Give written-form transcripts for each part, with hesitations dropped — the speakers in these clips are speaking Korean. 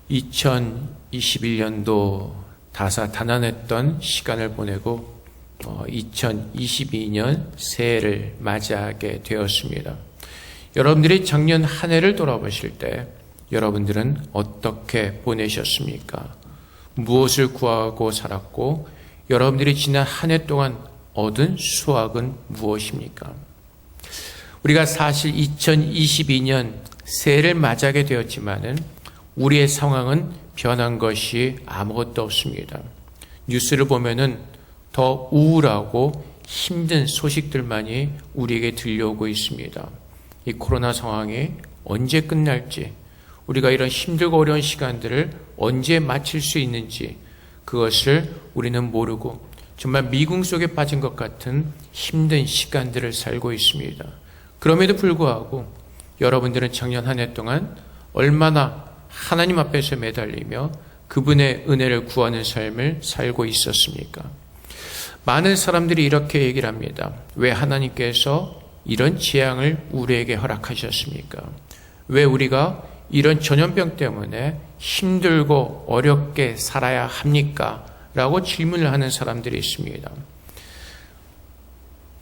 2021년도 다사다난했던 시간을 보내고 2022년 새해를 맞이하게 되었습니다. 여러분들이 작년 한 해를 돌아보실 때 여러분들은 어떻게 보내셨습니까? 무엇을 구하고 살았고 여러분들이 지난 한 해 동안 얻은 수확은 무엇입니까? 우리가 사실 2022년 새해를 맞이하게 되었지만은 우리의 상황은 변한 것이 아무것도 없습니다. 뉴스를 보면은 더 우울하고 힘든 소식들만이 우리에게 들려오고 있습니다. 이 코로나 상황이 언제 끝날지, 우리가 이런 힘들고 어려운 시간들을 언제 마칠 수 있는지 그것을 우리는 모르고 정말 미궁 속에 빠진 것 같은 힘든 시간들을 살고 있습니다. 그럼에도 불구하고 여러분들은 작년 한 해 동안 얼마나 하나님 앞에서 매달리며 그분의 은혜를 구하는 삶을 살고 있었습니까? 많은 사람들이 이렇게 얘기를 합니다. 왜 하나님께서 이런 재앙을 우리에게 허락하셨습니까? 왜 우리가 이런 전염병 때문에 힘들고 어렵게 살아야 합니까? 라고 질문을 하는 사람들이 있습니다.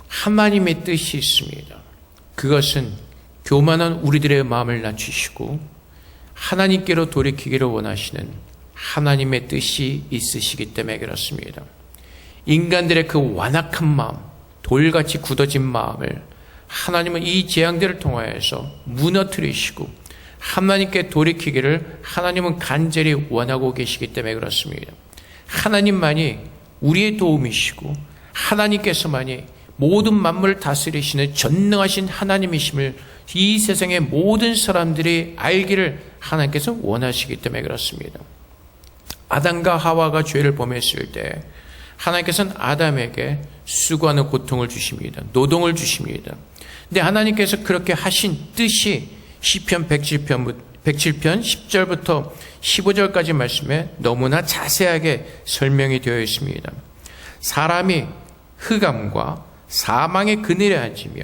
하나님의 뜻이 있습니다. 그것은 교만한 우리들의 마음을 낮추시고 하나님께로 돌이키기를 원하시는 하나님의 뜻이 있으시기 때문에 그렇습니다. 인간들의 그 완악한 마음, 돌같이 굳어진 마음을 하나님은 이 재앙들을 통하여서 무너뜨리시고 하나님께 돌이키기를 하나님은 간절히 원하고 계시기 때문에 그렇습니다. 하나님만이 우리의 도움이시고 하나님께서만이 모든 만물을 다스리시는 전능하신 하나님이심을 이 세상의 모든 사람들이 알기를 하나님께서 원하시기 때문에 그렇습니다. 아담과 하와가 죄를 범했을 때 하나님께서는 아담에게 수고하는 고통을 주십니다. 노동을 주십니다. 근데 하나님께서 그렇게 하신 뜻이 시편 107편 10절부터 15절까지 말씀에 너무나 자세하게 설명이 되어 있습니다. 사람이 흑암과 사망의 그늘에 앉으며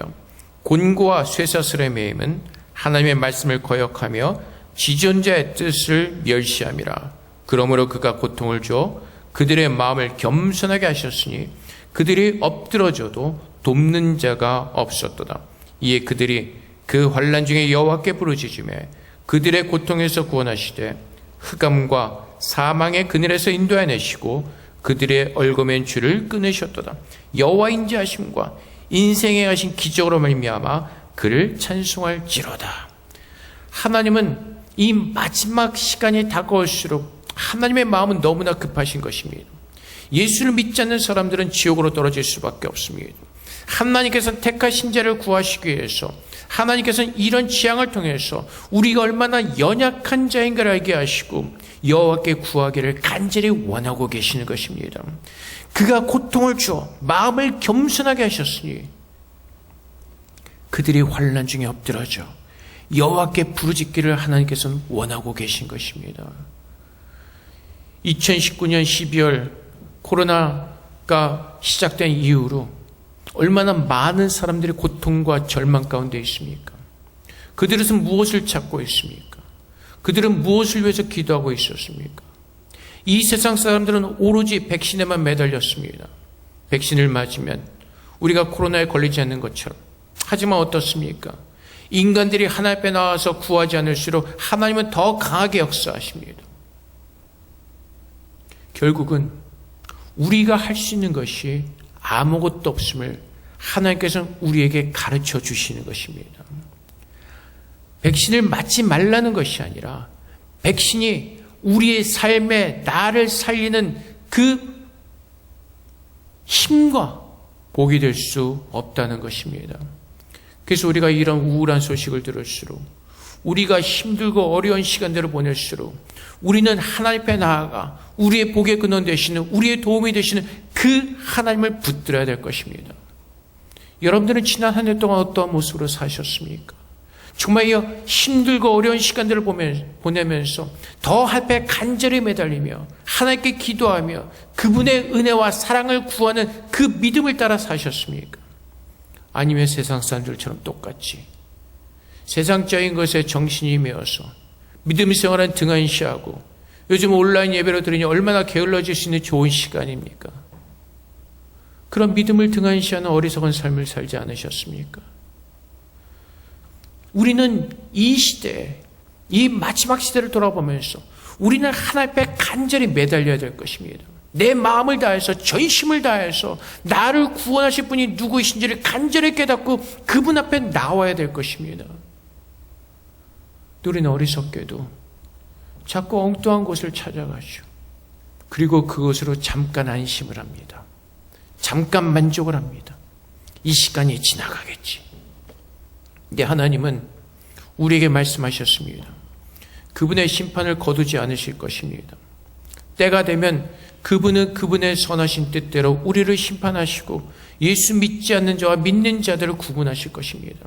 곤고와 쇠사슬에 매임은 하나님의 말씀을 거역하며 지존자의 뜻을 멸시함이라. 그러므로 그가 고통을 줘 그들의 마음을 겸손하게 하셨으니 그들이 엎드러져도 돕는 자가 없었도다. 이에 그들이 그 환난 중에 여호와께 부르짖으매 그들의 고통에서 구원하시되 흑암과 사망의 그늘에서 인도해내시고 그들의 얽어맨 줄을 끊으셨도다. 여호와 인자하심과 인생에 하신 기적으로 말미암아 그를 찬송할지로다. 하나님은 이 마지막 시간이 다가올수록 하나님의 마음은 너무나 급하신 것입니다. 예수를 믿지 않는 사람들은 지옥으로 떨어질 수밖에 없습니다. 하나님께서는 택하신 자를 구하시기 위해서 하나님께서는 이런 재앙을 통해서 우리가 얼마나 연약한 자인가를 알게 하시고 여호와께 구하기를 간절히 원하고 계시는 것입니다. 그가 고통을 주어 마음을 겸손하게 하셨으니 그들이 환난 중에 엎드러져 여호와께 부르짖기를 하나님께서는 원하고 계신 것입니다. 2019년 12월 코로나가 시작된 이후로 얼마나 많은 사람들이 고통과 절망 가운데 있습니까? 그들은 무엇을 찾고 있습니까? 그들은 무엇을 위해서 기도하고 있었습니까? 이 세상 사람들은 오로지 백신에만 매달렸습니다. 백신을 맞으면 우리가 코로나에 걸리지 않는 것처럼. 하지만 어떻습니까? 인간들이 하나님 앞에 나와서 구하지 않을수록 하나님은 더 강하게 역사하십니다. 결국은 우리가 할 수 있는 것이 아무것도 없음을 하나님께서는 우리에게 가르쳐 주시는 것입니다. 백신을 맞지 말라는 것이 아니라 백신이 우리의 삶에 나를 살리는 그 힘과 복이 될 수 없다는 것입니다. 그래서 우리가 이런 우울한 소식을 들을수록 우리가 힘들고 어려운 시간들을 보낼수록 우리는 하나님 앞에 나아가 우리의 복의 근원 되시는 우리의 도움이 되시는 그 하나님을 붙들어야 될 것입니다. 여러분들은 지난 한 해 동안 어떠한 모습으로 사셨습니까? 정말 이 힘들고 어려운 시간들을 보내면서 더 앞에 간절히 매달리며 하나님께 기도하며 그분의 은혜와 사랑을 구하는 그 믿음을 따라 사셨습니까? 아니면 세상 사람들처럼 똑같이 세상적인 것에 정신이 메어서 믿음 생활은 등한시하고 요즘 온라인 예배로 들으니 얼마나 게을러질 수 있는 좋은 시간입니까? 그런 믿음을 등한시하는 어리석은 삶을 살지 않으셨습니까? 우리는 이 시대에, 이 마지막 시대를 돌아보면서 우리는 하나님 앞에 간절히 매달려야 될 것입니다. 내 마음을 다해서, 전심을 다해서 나를 구원하실 분이 누구이신지를 간절히 깨닫고 그분 앞에 나와야 될 것입니다. 우리는 어리석게도 자꾸 엉뚱한 곳을 찾아가죠. 그리고 그것으로 잠깐 안심을 합니다. 잠깐 만족을 합니다. 이 시간이 지나가겠지. 근데 하나님은 우리에게 말씀하셨습니다. 그분의 심판을 거두지 않으실 것입니다. 때가 되면 그분은 그분의 선하신 뜻대로 우리를 심판하시고 예수 믿지 않는 자와 믿는 자들을 구분하실 것입니다.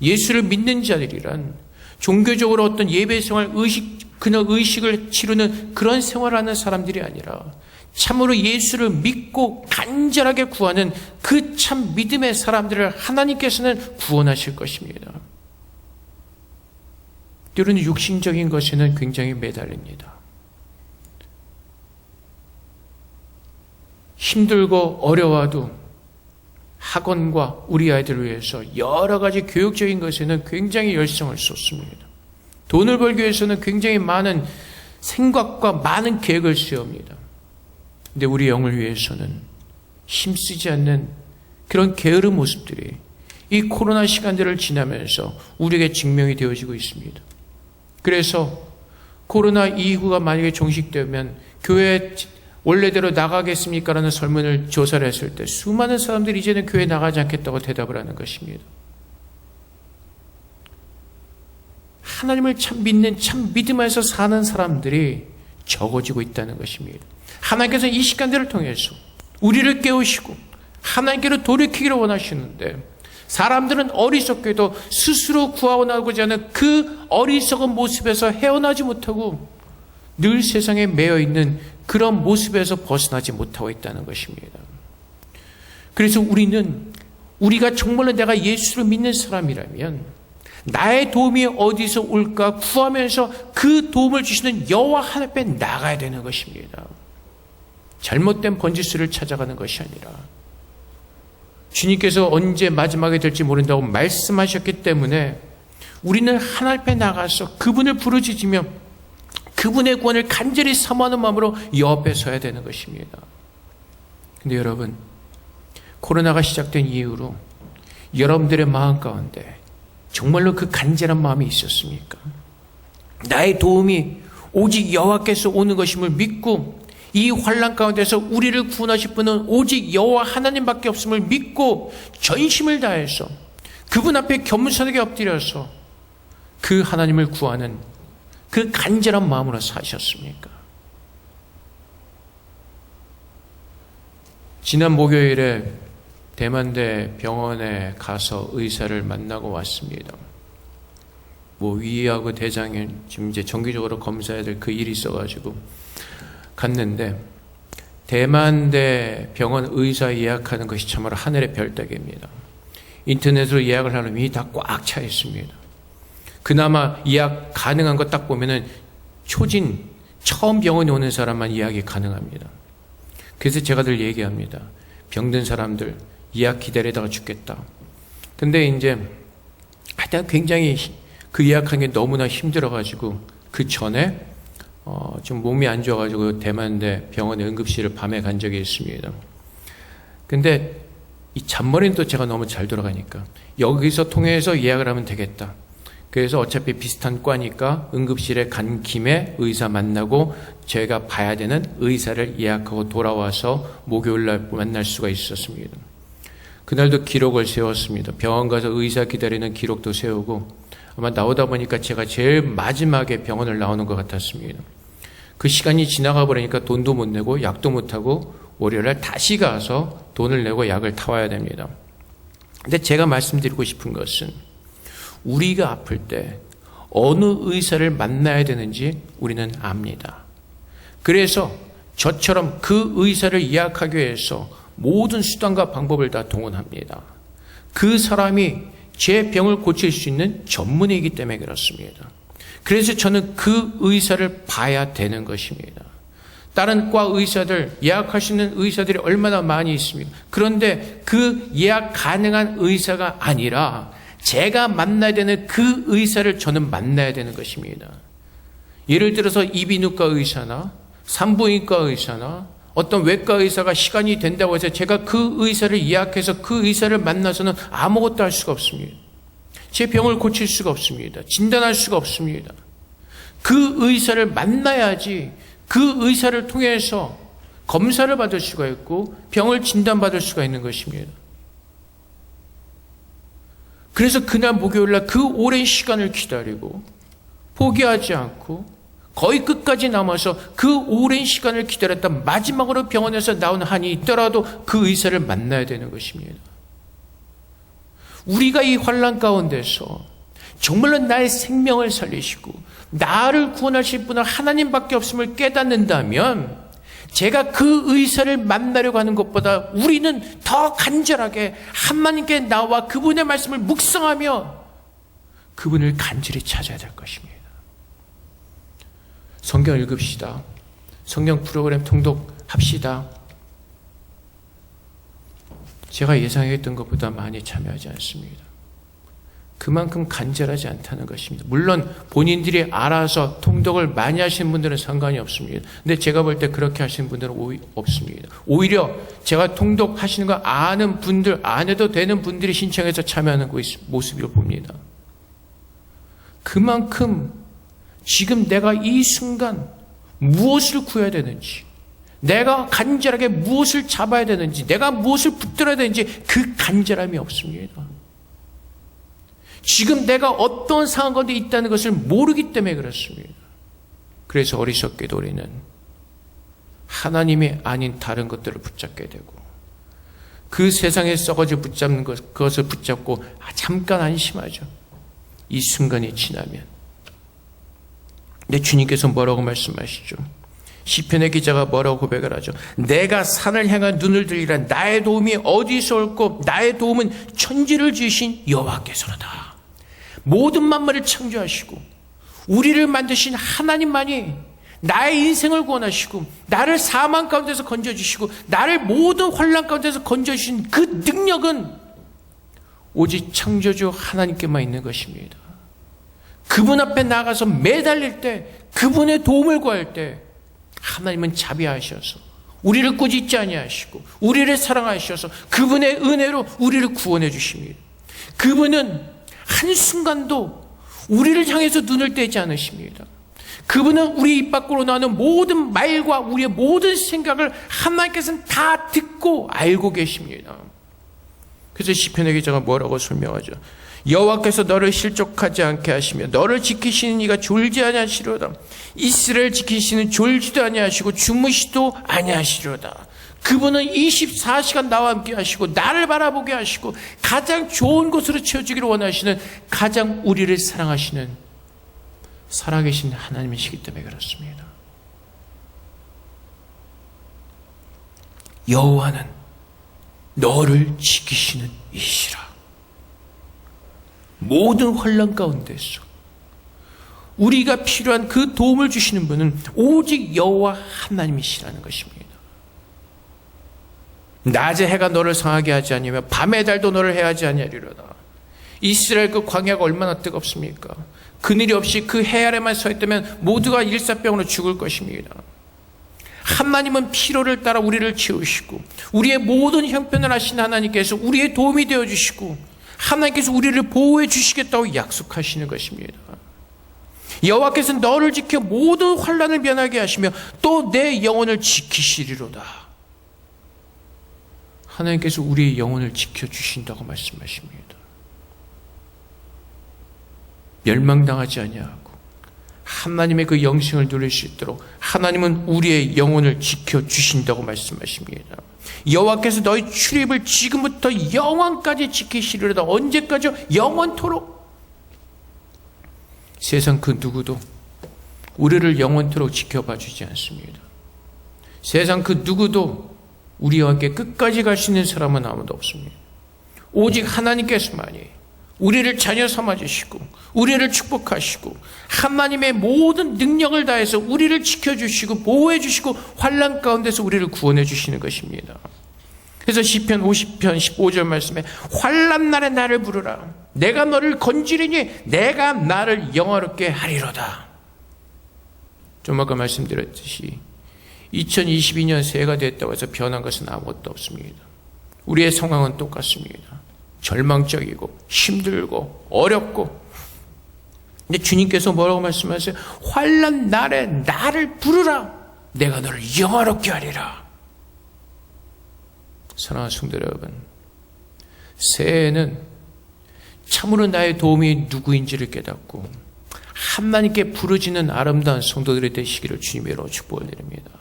예수를 믿는 자들이란 종교적으로 어떤 예배 생활, 그냥 의식을 치르는 그런 생활을 하는 사람들이 아니라 참으로 예수를 믿고 간절하게 구하는 그 참 믿음의 사람들을 하나님께서는 구원하실 것입니다. 때로는 육신적인 것에는 굉장히 매달립니다. 힘들고 어려워도 학원과 우리 아이들을 위해서 여러 가지 교육적인 것에는 굉장히 열성을 쏟습니다. 돈을 벌기 위해서는 굉장히 많은 생각과 많은 계획을 세웁니다. 근데 우리 영을 위해서는 힘쓰지 않는 그런 게으른 모습들이 이 코로나 시간들을 지나면서 우리에게 증명이 되어지고 있습니다. 그래서 코로나 이후가 만약에 종식되면 교회에 원래대로 나가겠습니까? 라는 설문을 조사를 했을 때 수많은 사람들이 이제는 교회에 나가지 않겠다고 대답을 하는 것입니다. 하나님을 참 믿는, 참 믿음 안에서 사는 사람들이 적어지고 있다는 것입니다. 하나님께서 이 시간들을 통해서 우리를 깨우시고 하나님께로 돌이키기를 원하시는데 사람들은 어리석게도 스스로 구하고자 하는 그 어리석은 모습에서 헤어나지 못하고 늘 세상에 매여 있는 그런 모습에서 벗어나지 못하고 있다는 것입니다. 그래서 우리가 정말로 내가 예수를 믿는 사람이라면 나의 도움이 어디서 올까 구하면서 그 도움을 주시는 여호와 하나님 앞에 나가야 되는 것입니다. 잘못된 번지수를 찾아가는 것이 아니라 주님께서 언제 마지막에 될지 모른다고 말씀하셨기 때문에 우리는 하나님 앞에 나가서 그분을 부르짖으며 그분의 구원을 간절히 사모하는 마음으로 옆에 서야 되는 것입니다. 근데 여러분, 코로나가 시작된 이후로 여러분들의 마음 가운데 정말로 그 간절한 마음이 있었습니까? 나의 도움이 오직 여호와께서 오는 것임을 믿고 이 환난 가운데서 우리를 구원하실 분은 오직 여호와 하나님밖에 없음을 믿고 전심을 다해서 그분 앞에 겸손하게 엎드려서 그 하나님을 구하는 그 간절한 마음으로 사셨습니까? 지난 목요일에 대만대 병원에 가서 의사를 만나고 왔습니다. 위하고 대장에 지금 이제 정기적으로 검사해야 될 그 일이 있어가지고 갔는데 대만대 병원 의사 예약하는 것이 참으로 하늘의 별따기입니다. 인터넷으로 예약을 하려면 이미 다 꽉 차 있습니다. 그나마 예약 가능한 거 딱 보면은 초진 처음 병원에 오는 사람만 예약이 가능합니다. 그래서 제가 늘 얘기합니다. 병든 사람들 예약 기다리다가 죽겠다. 근데 이제 하여튼 굉장히 그 예약한 게 너무나 힘들어가지고 그 전에 좀 몸이 안 좋아가지고 대만대 병원에 응급실을 밤에 간 적이 있습니다. 근데 이 잔머리는 또 제가 너무 잘 돌아가니까 여기서 통해서 예약을 하면 되겠다. 그래서 어차피 비슷한 과니까 응급실에 간 김에 의사 만나고 제가 봐야 되는 의사를 예약하고 돌아와서 목요일날 만날 수가 있었습니다. 그날도 기록을 세웠습니다. 병원 가서 의사 기다리는 기록도 세우고 아마 나오다 보니까 제가 제일 마지막에 병원을 나오는 것 같았습니다. 그 시간이 지나가 버리니까 돈도 못 내고 약도 못 하고 월요일날 다시 가서 돈을 내고 약을 타와야 됩니다. 근데 제가 말씀드리고 싶은 것은 우리가 아플 때 어느 의사를 만나야 되는지 우리는 압니다. 그래서 저처럼 그 의사를 예약하기 위해서 모든 수단과 방법을 다 동원합니다. 그 사람이 제 병을 고칠 수 있는 전문의이기 때문에 그렇습니다. 그래서 저는 그 의사를 봐야 되는 것입니다. 다른 과 의사들, 예약하시는 의사들이 얼마나 많이 있습니까? 그런데 그 예약 가능한 의사가 아니라 제가 만나야 되는 그 의사를 저는 만나야 되는 것입니다. 예를 들어서 이비인후과 의사나 산부인과 의사나 어떤 외과 의사가 시간이 된다고 해서 제가 그 의사를 예약해서 그 의사를 만나서는 아무것도 할 수가 없습니다. 제 병을 고칠 수가 없습니다. 진단할 수가 없습니다. 그 의사를 만나야지 그 의사를 통해서 검사를 받을 수가 있고 병을 진단받을 수가 있는 것입니다. 그래서 그날 목요일날 그 오랜 시간을 기다리고 포기하지 않고 거의 끝까지 남아서 그 오랜 시간을 기다렸다 마지막으로 병원에서 나온 한이 있더라도 그 의사를 만나야 되는 것입니다. 우리가 이 환난 가운데서 정말로 나의 생명을 살리시고 나를 구원하실 분은 하나님밖에 없음을 깨닫는다면 제가 그 의사를 만나려고 하는 것보다 우리는 더 간절하게 하나님께 나와 그분의 말씀을 묵상하며 그분을 간절히 찾아야 될 것입니다. 성경 읽읍시다. 성경 프로그램 통독합시다. 제가 예상했던 것보다 많이 참여하지 않습니다. 그만큼 간절하지 않다는 것입니다. 물론 본인들이 알아서 통독을 많이 하시는 분들은 상관이 없습니다. 근데 제가 볼 때 그렇게 하시는 분들은 없습니다. 오히려 제가 통독하시는 거 아는 분들, 안 해도 되는 분들이 신청해서 참여하는 모습을 봅니다. 그만큼 지금 내가 이 순간 무엇을 구해야 되는지, 내가 간절하게 무엇을 잡아야 되는지, 내가 무엇을 붙들어야 되는지 그 간절함이 없습니다. 지금 내가 어떤 상황 가운데 있다는 것을 모르기 때문에 그렇습니다. 그래서 어리석게도 우리는 하나님이 아닌 다른 것들을 붙잡게 되고 그 세상에 썩어져 붙잡는 그것을 붙잡고 잠깐 안심하죠. 이 순간이 지나면. 근데 주님께서 뭐라고 말씀하시죠? 시편의 기자가 뭐라고 고백을 하죠? 내가 산을 향한 눈을 들리라. 나의 도움이 어디서 올고 나의 도움은 천지를 지으신 여호와께서로다. 모든 만물을 창조하시고 우리를 만드신 하나님만이 나의 인생을 구원하시고 나를 사망 가운데서 건져주시고 나를 모든 환난 가운데서 건져주신 그 능력은 오직 창조주 하나님께만 있는 것입니다. 그분 앞에 나가서 매달릴 때, 그분의 도움을 구할 때 하나님은 자비하셔서 우리를 꾸짖지 아니하시고 우리를 사랑하셔서 그분의 은혜로 우리를 구원해 주십니다. 그분은 한순간도 우리를 향해서 눈을 떼지 않으십니다. 그분은 우리 입 밖으로 나오는 모든 말과 우리의 모든 생각을 하나님께서는 다 듣고 알고 계십니다. 그래서 시편의 기자가 뭐라고 설명하죠? 여호와께서 너를 실족하지 않게 하시며 너를 지키시는 이가 졸지 아니하시리로다. 이스라엘 지키시는 졸지도 아니하시고 주무시도 아니하시리로다. 그분은 24시간 나와 함께 하시고 나를 바라보게 하시고 가장 좋은 곳으로 채워주기를 원하시는 가장 우리를 사랑하시는 살아계신 하나님이시기 때문에 그렇습니다. 여호와는 너를 지키시는 이시라. 모든 환난 가운데서 우리가 필요한 그 도움을 주시는 분은 오직 여호와 하나님이시라는 것입니다. 낮에 해가 너를 상하게 하지 아니하며 밤의 달도 너를 해하지 아니하리로다. 이스라엘 그 광야가 얼마나 뜨겁습니까? 그늘이 없이 그 해 아래만 서 있다면 모두가 일사병으로 죽을 것입니다. 하나님은 피로를 따라 우리를 채우시고 우리의 모든 형편을 하신 하나님께서 우리의 도움이 되어주시고 하나님께서 우리를 보호해 주시겠다고 약속하시는 것입니다. 여호와께서 너를 지켜 모든 환난을 면하게 하시며 또 내 영혼을 지키시리로다. 하나님께서 우리의 영혼을 지켜주신다고 말씀하십니다. 멸망당하지 아니하고 하나님의 그 영생을 누릴 수 있도록 하나님은 우리의 영혼을 지켜주신다고 말씀하십니다. 여호와께서 너희 출입을 지금부터 영원까지 지키시리로다. 언제까지요? 영원토록. 세상 그 누구도 우리를 영원토록 지켜봐 주지 않습니다. 세상 그 누구도 우리와 함께 끝까지 갈 수 있는 사람은 아무도 없습니다. 오직 하나님께서만이 우리를 자녀 삼아주시고 우리를 축복하시고 하나님의 모든 능력을 다해서 우리를 지켜주시고 보호해주시고 환난 가운데서 우리를 구원해 주시는 것입니다. 그래서 시편 50편 15절 말씀에 환난 날에 나를 부르라. 내가 너를 건지리니 내가 나를 영화롭게 하리로다. 좀 아까 말씀드렸듯이 2022년 새해가 됐다고 해서 변한 것은 아무것도 없습니다. 우리의 상황은 똑같습니다. 절망적이고 힘들고 어렵고, 근데 주님께서 뭐라고 말씀하세요? 환난 날에 나를 부르라. 내가 너를 영화롭게 하리라. 사랑하는 성도 여러분, 새해에는 참으로 나의 도움이 누구인지를 깨닫고 하나님께 부르짖는 아름다운 성도들이 되시기를 주님으로 축복을 드립니다.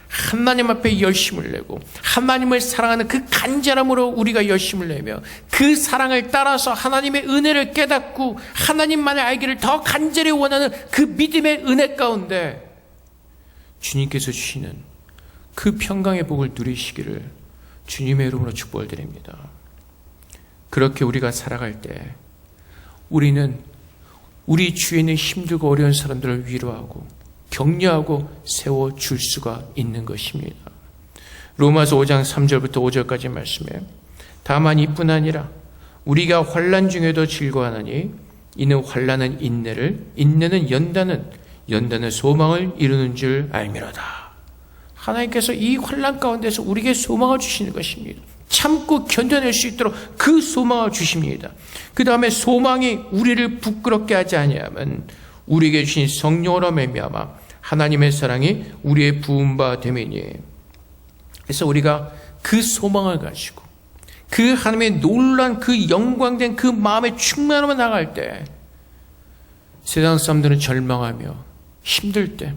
하나님 앞에 열심을 내고 하나님을 사랑하는 그 간절함으로 우리가 열심을 내며 그 사랑을 따라서 하나님의 은혜를 깨닫고 하나님만을 알기를 더 간절히 원하는 그 믿음의 은혜 가운데 주님께서 주시는 그 평강의 복을 누리시기를 주님의 이름으로 축복을 드립니다. 그렇게 우리가 살아갈 때 우리는 우리 주위에 있는 힘들고 어려운 사람들을 위로하고 격려하고 세워줄 수가 있는 것입니다. 로마서 5장 3절부터 5절까지 말씀에 다만 이뿐 아니라 우리가 환난 중에도 즐거워하나니 이는 환난은 인내를, 인내는 연단은 소망을 이루는 줄 알미로다. 하나님께서 이 환난 가운데서 우리에게 소망을 주시는 것입니다. 참고 견뎌낼 수 있도록 그 소망을 주십니다. 그 다음에 소망이 우리를 부끄럽게 하지 아니하면 우리에게 주신 성령으로 말미암아 하나님의 사랑이 우리의 부은 바 됨이니. 그래서 우리가 그 소망을 가지고 그 하나님의 놀란 그 영광된 그 마음의 충만함을 나갈 때 세상 사람들은 절망하며 힘들 때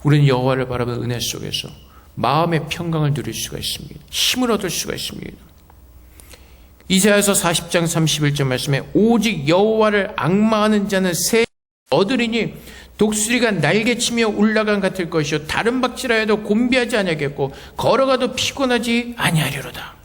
우리는 여호와를 바라보는 은혜 속에서 마음의 평강을 누릴 수가 있습니다. 힘을 얻을 수가 있습니다. 이사야서 40장 31절 말씀에 오직 여호와를 앙망하는 자는 새 얻으리니 독수리가 날개치며 올라간 같을 것이요 다른 박질하여도 곤비하지 아니하겠고 걸어가도 피곤하지 아니하리로다.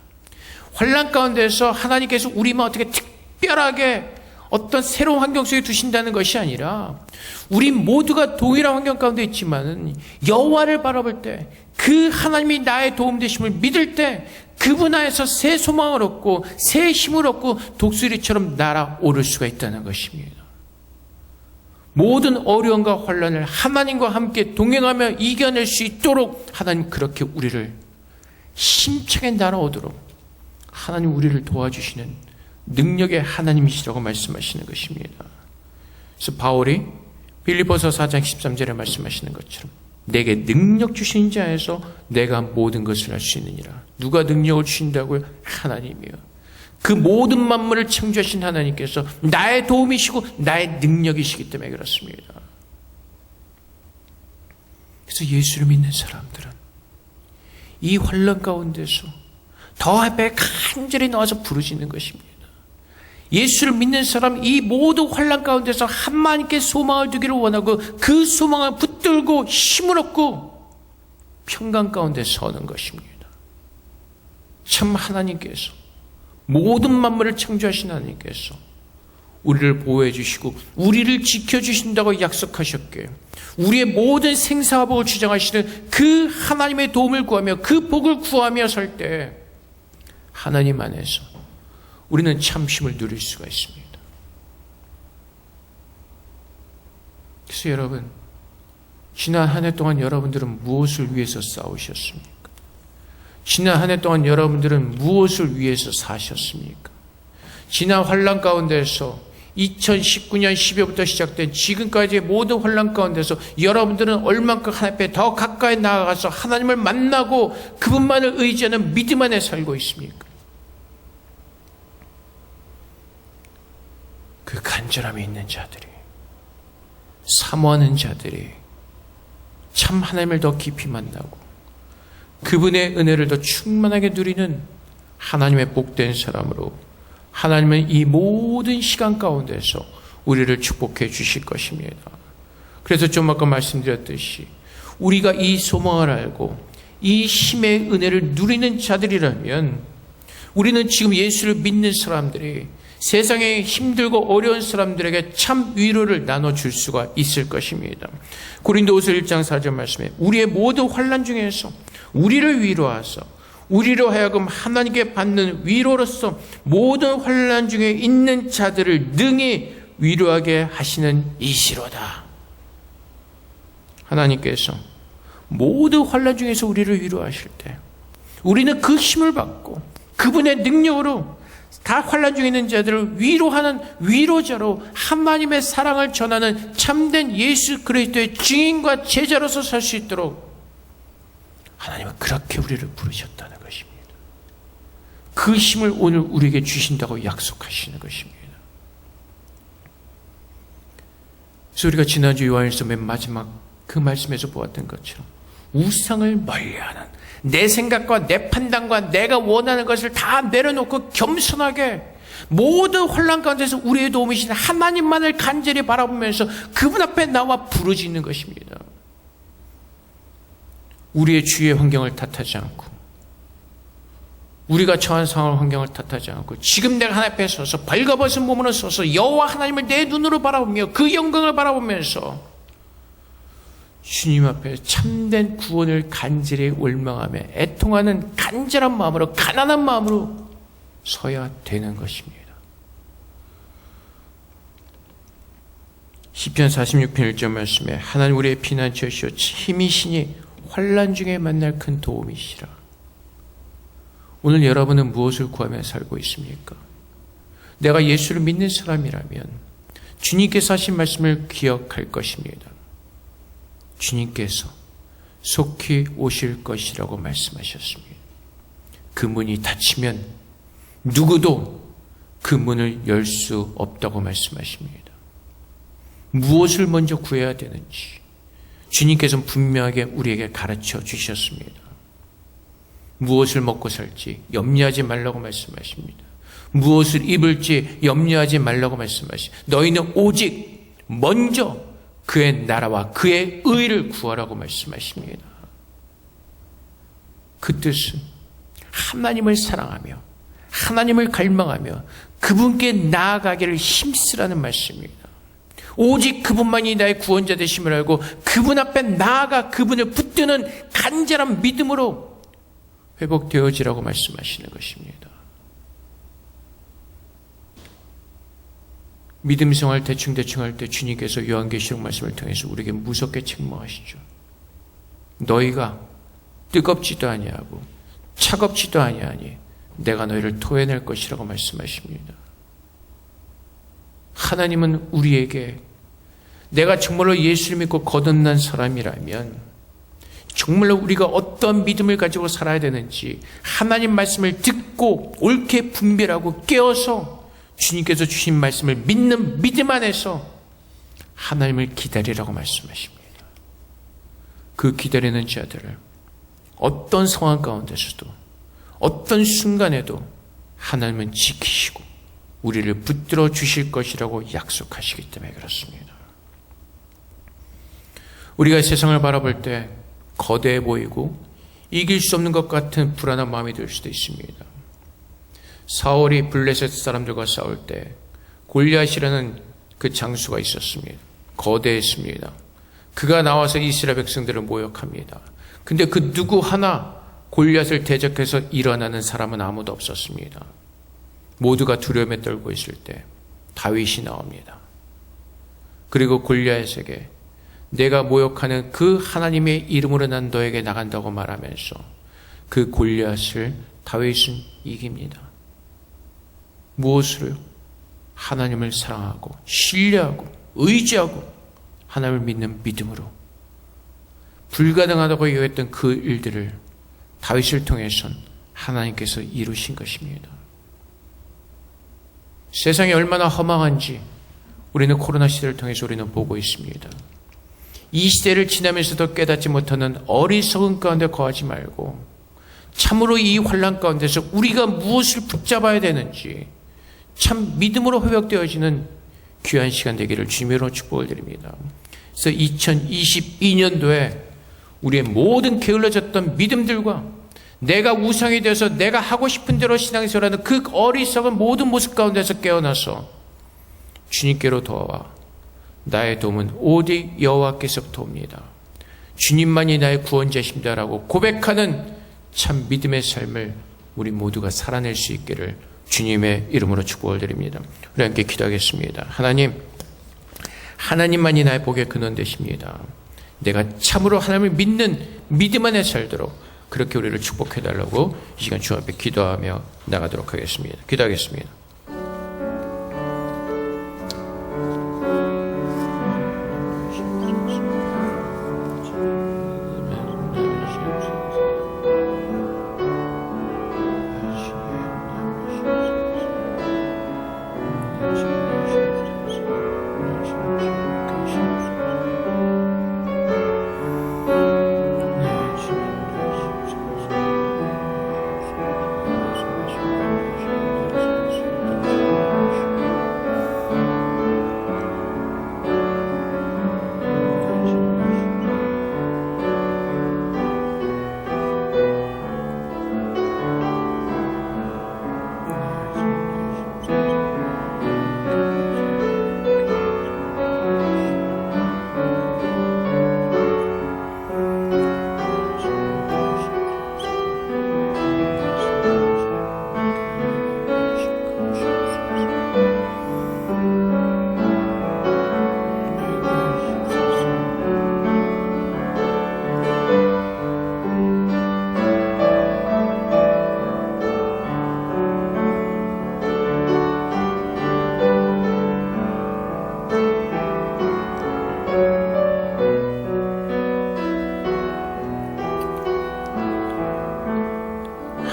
환난 가운데서 하나님께서 우리만 어떻게 특별하게 어떤 새로운 환경 속에 두신다는 것이 아니라 우리 모두가 동일한 환경 가운데 있지만 여호와를 바라볼 때 그 하나님이 나의 도움 되심을 믿을 때 그분 안에서 새 소망을 얻고 새 힘을 얻고 독수리처럼 날아오를 수가 있다는 것입니다. 모든 어려움과 환난을 하나님과 함께 동행하며 이겨낼 수 있도록 하나님 그렇게 우리를 힘차게 날아오도록 하나님 우리를 도와주시는 능력의 하나님이시라고 말씀하시는 것입니다. 그래서 바울이 빌립보서 4장 13절에 말씀하시는 것처럼 내게 능력 주신 자에서 내가 모든 것을 할 수 있느니라. 누가 능력을 주신다고요? 하나님이요. 그 모든 만물을 창조하신 하나님께서 나의 도움이시고 나의 능력이시기 때문에 그렇습니다. 그래서 예수를 믿는 사람들은 이 환난 가운데서 더 앞에 간절히 나와서 부르짖는 것입니다. 예수를 믿는 사람 이 모든 환난 가운데서 하나님께 소망을 두기를 원하고 그 소망을 붙들고 힘을 얻고 평강 가운데 서는 것입니다. 참 하나님께서 모든 만물을 창조하신 하나님께서 우리를 보호해 주시고 우리를 지켜주신다고 약속하셨기에 우리의 모든 생사복을 주장하시는 그 하나님의 도움을 구하며 그 복을 구하며 설 때 하나님 안에서 우리는 참 힘을 누릴 수가 있습니다. 그래서 여러분, 지난 한 해 동안 여러분들은 무엇을 위해서 싸우셨습니까? 지난 한 해 동안 여러분들은 무엇을 위해서 사셨습니까? 지난 환난 가운데서 2019년 12월부터 시작된 지금까지의 모든 환난 가운데서 여러분들은 얼만큼 하나님 앞에 더 가까이 나아가서 하나님을 만나고 그분만을 의지하는 믿음 안에 살고 있습니까? 그 간절함이 있는 자들이, 사모하는 자들이 참 하나님을 더 깊이 만나고 그분의 은혜를 더 충만하게 누리는 하나님의 복된 사람으로 하나님은 이 모든 시간 가운데서 우리를 축복해 주실 것입니다. 그래서 좀 아까 말씀드렸듯이 우리가 이 소망을 알고 이 힘의 은혜를 누리는 자들이라면 우리는 지금 예수를 믿는 사람들이 세상에 힘들고 어려운 사람들에게 참 위로를 나눠줄 수가 있을 것입니다. 고린도후서 1장 4절 말씀에 우리의 모든 환난 중에서 우리를 위로하사 우리로 하여금 하나님께 받는 위로로서 모든 환난 중에 있는 자들을 능히 위로하게 하시는 이시로다. 하나님께서 모든 환난 중에서 우리를 위로하실 때 우리는 그 힘을 받고 그분의 능력으로 다 환난 중에 있는 자들을 위로하는 위로자로 하나님의 사랑을 전하는 참된 예수 그리스도의 증인과 제자로서 살 수 있도록 하나님은 그렇게 우리를 부르셨다는 것입니다. 그 힘을 오늘 우리에게 주신다고 약속하시는 것입니다. 그래서 우리가 지난주 요한일서 맨 마지막 그 말씀에서 보았던 것처럼 우상을 멀리하는 내 생각과 내 판단과 내가 원하는 것을 다 내려놓고 겸손하게 모든 혼란 가운데서 우리의 도움이신 하나님만을 간절히 바라보면서 그분 앞에 나와 부르짖는 것입니다. 우리의 주위의 환경을 탓하지 않고 우리가 처한 상황 환경을 탓하지 않고 지금 내가 하나님 앞에 서서 벌거벗은 몸으로 서서 여호와 하나님을 내 눈으로 바라보며 그 영광을 바라보면서 주님 앞에 참된 구원을 간절히 원망하며 애통하는 간절한 마음으로 가난한 마음으로 서야 되는 것입니다. 시편 46편 1절 말씀에 하나님 우리의 피난처시오 힘이시니 환난 중에 만날 큰 도움이시라. 오늘 여러분은 무엇을 구하며 살고 있습니까? 내가 예수를 믿는 사람이라면 주님께서 하신 말씀을 기억할 것입니다. 주님께서 속히 오실 것이라고 말씀하셨습니다. 그 문이 닫히면 누구도 그 문을 열 수 없다고 말씀하십니다. 무엇을 먼저 구해야 되는지 주님께서는 분명하게 우리에게 가르쳐 주셨습니다. 무엇을 먹고 살지 염려하지 말라고 말씀하십니다. 무엇을 입을지 염려하지 말라고 말씀하십니다. 너희는 오직 먼저 그의 나라와 그의 의를 구하라고 말씀하십니다. 그 뜻은 하나님을 사랑하며 하나님을 갈망하며 그분께 나아가기를 힘쓰라는 말씀입니다. 오직 그분만이 나의 구원자 되심을 알고 그분 앞에 나아가 그분을 붙드는 간절한 믿음으로 회복되어지라고 말씀하시는 것입니다. 믿음 생활 대충 할 때 주님께서 요한계시록 말씀을 통해서 우리에게 무섭게 책망하시죠. 너희가 뜨겁지도 아니하고 차갑지도 아니하니 내가 너희를 토해낼 것이라고 말씀하십니다. 하나님은 우리에게 내가 정말로 예수를 믿고 거듭난 사람이라면 정말로 우리가 어떤 믿음을 가지고 살아야 되는지 하나님 말씀을 듣고 옳게 분별하고 깨어서 주님께서 주신 말씀을 믿는 믿음 안에서 하나님을 기다리라고 말씀하십니다. 그 기다리는 자들을 어떤 상황 가운데서도 어떤 순간에도 하나님은 지키시고 우리를 붙들어 주실 것이라고 약속하시기 때문에 그렇습니다. 우리가 세상을 바라볼 때 거대해 보이고 이길 수 없는 것 같은 불안한 마음이 들 수도 있습니다. 사울이 블레셋 사람들과 싸울 때 골리앗이라는 그 장수가 있었습니다. 거대했습니다. 그가 나와서 이스라엘 백성들을 모욕합니다. 근데 그 누구 하나 골리앗을 대적해서 일어나는 사람은 아무도 없었습니다. 모두가 두려움에 떨고 있을 때 다윗이 나옵니다. 그리고 골리앗에게 내가 모욕하는 그 하나님의 이름으로 난 너에게 나간다고 말하면서 그 골리앗을 다윗은 이깁니다. 무엇으로요? 하나님을 사랑하고 신뢰하고 의지하고 하나님을 믿는 믿음으로 불가능하다고 여겼던 그 일들을 다윗을 통해선 하나님께서 이루신 것입니다. 세상이 얼마나 허망한지 우리는 코로나 시대를 통해서 우리는 보고 있습니다. 이 시대를 지나면서도 깨닫지 못하는 어리석은 가운데 거하지 말고 참으로 이 환난 가운데서 우리가 무엇을 붙잡아야 되는지 참 믿음으로 회복되어지는 귀한 시간 되기를 주님으로 축복을 드립니다. 그래서 2022년도에 우리의 모든 게을러졌던 믿음들과 내가 우상이 되어서 내가 하고 싶은 대로 신앙생활하는 그 어리석은 모든 모습 가운데서 깨어나서 주님께로 돌아와 나의 도움은 오직 여호와께서부터 옵니다. 주님만이 나의 구원자십니다라고 고백하는 참 믿음의 삶을 우리 모두가 살아낼 수 있기를 주님의 이름으로 축복을 드립니다. 우리 함께 기도하겠습니다. 하나님만이 나의 복의 근원 되십니다. 내가 참으로 하나님을 믿는 믿음 안에 살도록 그렇게 우리를 축복해달라고 이 시간 주 앞에 기도하며 나가도록 하겠습니다. 기도하겠습니다.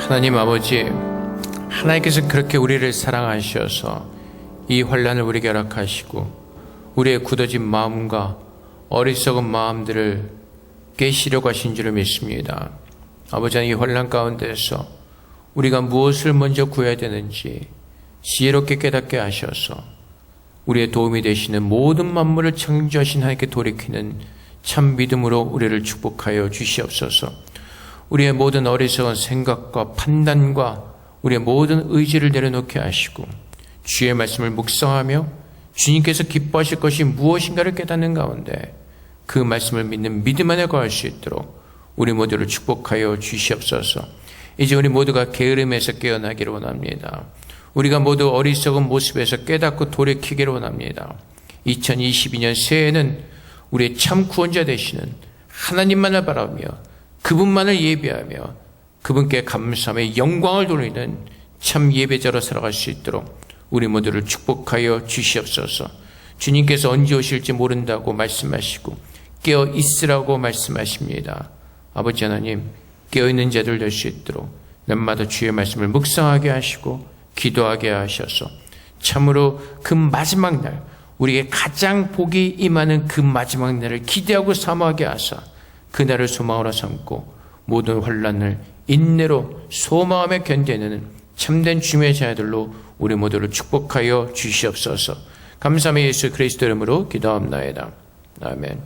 하나님 아버지, 하나님께서 그렇게 우리를 사랑하셔서 이 환난을 우리에게 허락하시고 우리의 굳어진 마음과 어리석은 마음들을 깨시려고 하신 줄을 믿습니다. 아버지, 이 환난 가운데서 우리가 무엇을 먼저 구해야 되는지 지혜롭게 깨닫게 하셔서 우리의 도움이 되시는 모든 만물을 창조하신 하나님께 돌이키는 참 믿음으로 우리를 축복하여 주시옵소서. 우리의 모든 어리석은 생각과 판단과 우리의 모든 의지를 내려놓게 하시고 주의 말씀을 묵상하며 주님께서 기뻐하실 것이 무엇인가를 깨닫는 가운데 그 말씀을 믿는 믿음 안에 거할 수 있도록 우리 모두를 축복하여 주시옵소서. 이제 우리 모두가 게으름에서 깨어나기를 원합니다. 우리가 모두 어리석은 모습에서 깨닫고 돌이키기를 원합니다. 2022년 새해에는 우리의 참 구원자 되시는 하나님만을 바라며 그분만을 예배하며 그분께 감사하며 영광을 돌리는 참 예배자로 살아갈 수 있도록 우리 모두를 축복하여 주시옵소서. 주님께서 언제 오실지 모른다고 말씀하시고 깨어 있으라고 말씀하십니다. 아버지 하나님, 깨어있는 자들 될 수 있도록 날마다 주의 말씀을 묵상하게 하시고 기도하게 하셔서 참으로 그 마지막 날, 우리에게 가장 복이 임하는 그 마지막 날을 기대하고 사모하게 하사 그날을 소망으로 삼고 모든 환난을 인내로 소망하며 견뎌내는 참된 주님의 자녀들로 우리 모두를 축복하여 주시옵소서. 감사하며 예수 그리스도 이름으로 기도합나이다. 아멘.